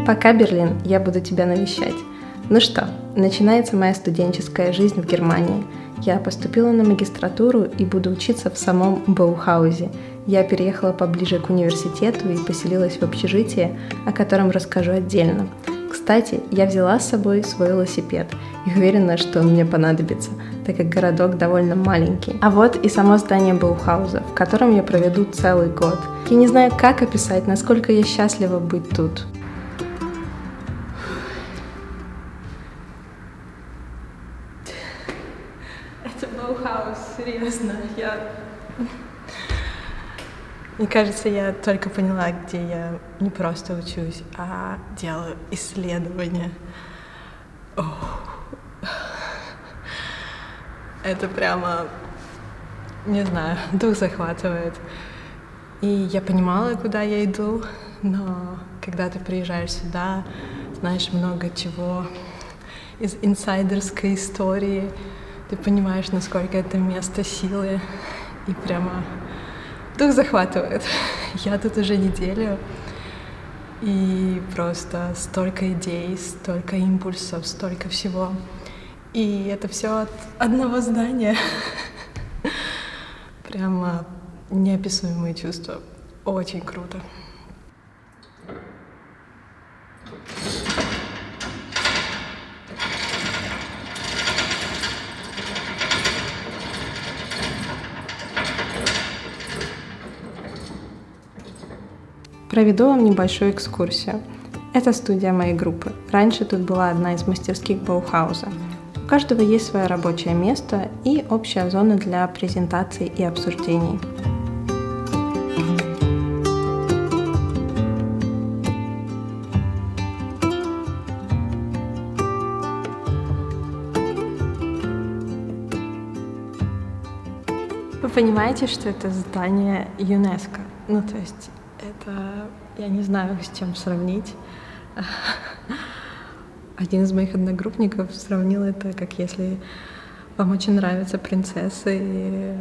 Пока, Берлин, я буду тебя навещать. Ну что, начинается моя студенческая жизнь в Германии. Я поступила на магистратуру и буду учиться в самом Баухаузе. Я переехала поближе к университету и поселилась в общежитии, о котором расскажу отдельно. Кстати, я взяла с собой свой велосипед и уверена, что он мне понадобится, так как городок довольно маленький. А вот и само здание Баухауза, в котором я проведу целый год. Я не знаю, как описать, насколько я счастлива быть тут. Это Баухауз, серьезно. Мне кажется, я только поняла, где я не просто учусь, а делаю исследования. Это прямо, не знаю, дух захватывает. И я понимала, куда я иду, но когда ты приезжаешь сюда, знаешь много чего из инсайдерской истории, ты понимаешь, насколько это место силы, и прямо дух захватывает. Я тут уже неделю, и просто столько идей, столько импульсов, столько всего. И это все от одного здания. Прямо неописуемые чувства. Очень круто. Проведу вам небольшую экскурсию. Это студия моей группы. Раньше тут была одна из мастерских Баухауза. У каждого есть свое рабочее место и общая зона для презентаций и обсуждений. Вы понимаете, что это здание ЮНЕСКО? Ну, то есть это, я не знаю, с чем сравнить. Один из моих одногруппников сравнил это, как если вам очень нравятся принцессы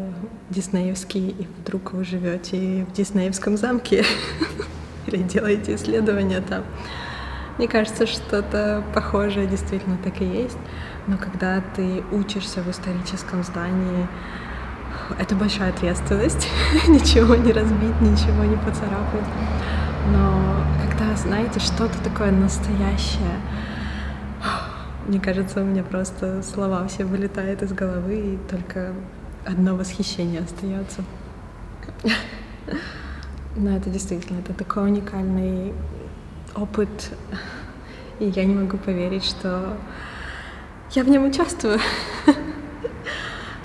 диснеевские, и вдруг вы живете в диснеевском замке или делаете исследования там. Мне кажется, что-то похожее действительно так и есть. Но когда ты учишься в историческом здании, это большая ответственность. Ничего не разбить, ничего не поцарапать. Но когда, знаете, что-то такое настоящее, мне кажется, у меня просто слова все вылетают из головы, и только одно восхищение остается. Но это действительно, это такой уникальный опыт, и я не могу поверить, что я в нем участвую,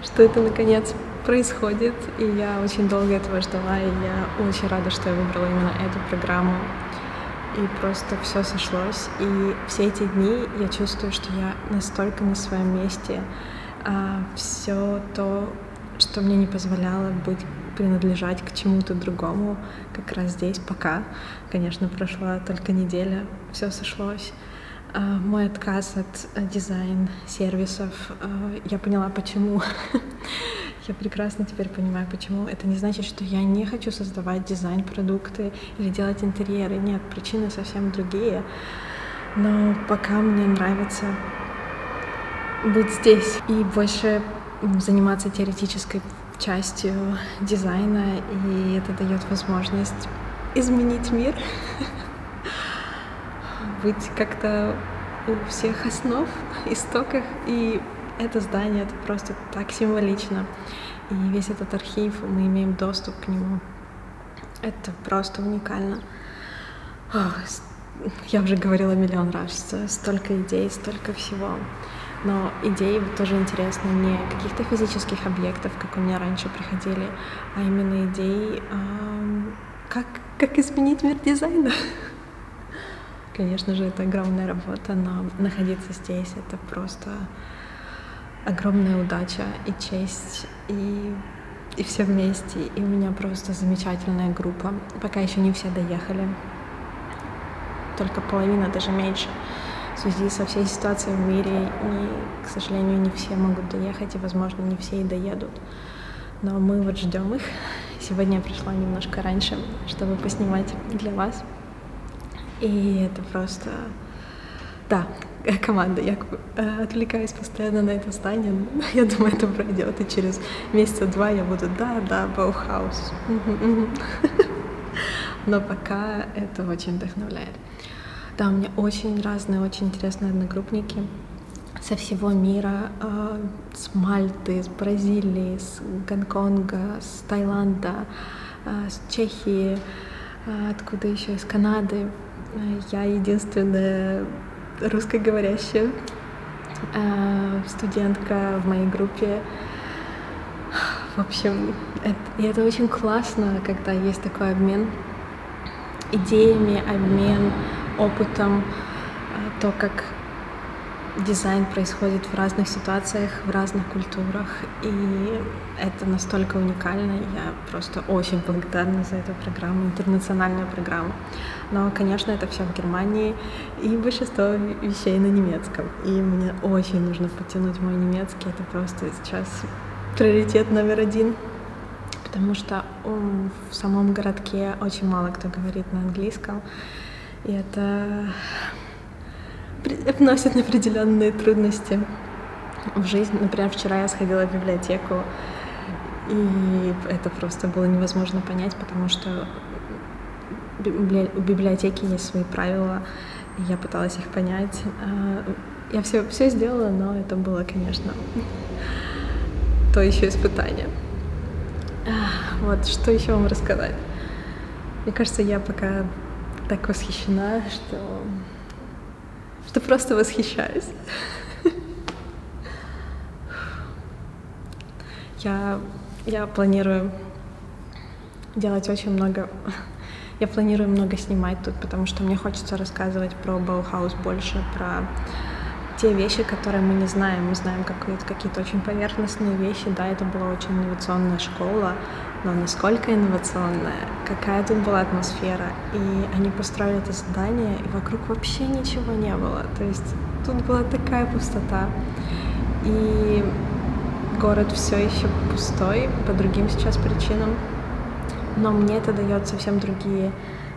что это наконец происходит, и я очень долго этого ждала, и я очень рада, что я выбрала именно эту программу. И просто все сошлось. И все эти дни я чувствую, что я настолько на своем месте. Все то, что мне не позволяло принадлежать к чему-то другому, как раз здесь, пока. Конечно, прошла только неделя, все сошлось. Мой отказ от дизайн-сервисов, я поняла, почему. Я прекрасно теперь понимаю, почему. Это не значит, что я не хочу создавать дизайн-продукты или делать интерьеры. Нет, причины совсем другие. Но пока мне нравится быть здесь и больше заниматься теоретической частью дизайна, и это дает возможность изменить мир, быть как-то у всех основ, истоках, и это здание, это просто так символично. И весь этот архив, мы имеем доступ к нему. Это просто уникально. Я уже говорила миллион раз, столько идей, столько всего. Но идеи тоже интересны не каких-то физических объектов, как у меня раньше приходили, а именно идеи, как изменить мир дизайна. Конечно же, это огромная работа, но находиться здесь — это просто огромная удача и честь, и все вместе. И у меня просто замечательная группа. Пока еще не все доехали. Только половина, даже меньше. В связи со всей ситуацией в мире, к сожалению, не все могут доехать, и, возможно, не все и доедут. Но мы вот ждем их. Сегодня я пришла немножко раньше, чтобы поснимать для вас. И это просто... Да, команда. Я отвлекаюсь постоянно на это здание. Я думаю, это пройдет, и через месяца 2 я буду да, Баухаус. Но пока это очень вдохновляет. Да, у меня очень разные, очень интересные одногруппники со всего мира, с Мальты, с Бразилии, с Гонконга, с Таиланда, с Чехии, откуда еще, из Канады. Я единственная русскоговорящая студентка в моей группе. В общем, это очень классно, когда есть такой обмен идеями, обмен опытом, то, как дизайн происходит в разных ситуациях, в разных культурах, и это настолько уникально. Я просто очень благодарна за эту программу, интернациональную программу. Но, конечно, это все в Германии, и большинство вещей на немецком. И мне очень нужно подтянуть мой немецкий. Это просто сейчас приоритет номер 1, потому что в самом городке очень мало кто говорит на английском, и это вносит определенные трудности в жизнь. Например, вчера я сходила в библиотеку, и это просто было невозможно понять, потому что у библиотеки есть свои правила, и я пыталась их понять. Я все сделала, но это было, конечно, то еще испытание. Вот, что еще вам рассказать? Мне кажется, я пока так восхищена, что просто восхищаюсь. Я планирую делать очень много. Я планирую много снимать тут, потому что мне хочется рассказывать про Баухаус больше, про те вещи, которые мы не знаем. Мы знаем какие-то очень поверхностные вещи. Да, это была очень инновационная школа, но насколько инновационная, какая тут была атмосфера. И они построили это здание, и вокруг вообще ничего не было. То есть тут была такая пустота. И город все еще пустой по другим сейчас причинам. Но мне это дает совсем другие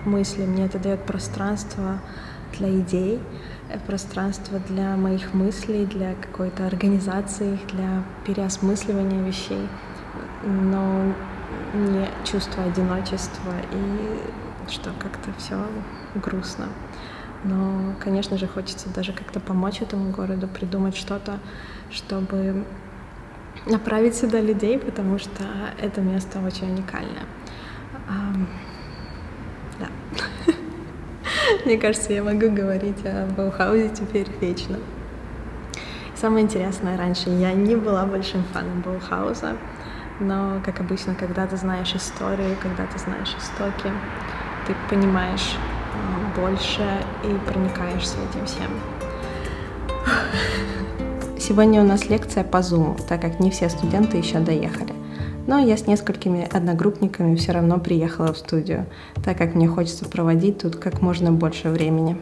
мысли. Мне это дает пространство для идей, пространство для моих мыслей, для какой-то организации их, для переосмысливания вещей, но не чувство одиночества и что как-то все грустно. Но, конечно же, хочется даже как-то помочь этому городу, придумать что-то, чтобы направить сюда людей, потому что это место очень уникальное. Да. Мне кажется, я могу говорить о Баухаузе теперь вечно. Самое интересное, раньше я не была большим фаном Баухауза, но, как обычно, когда ты знаешь историю, когда ты знаешь истоки, ты понимаешь больше и проникаешься этим всем. Сегодня у нас лекция по Zoom, так как не все студенты еще доехали. Но я с несколькими одногруппниками все равно приехала в студию, так как мне хочется проводить тут как можно больше времени.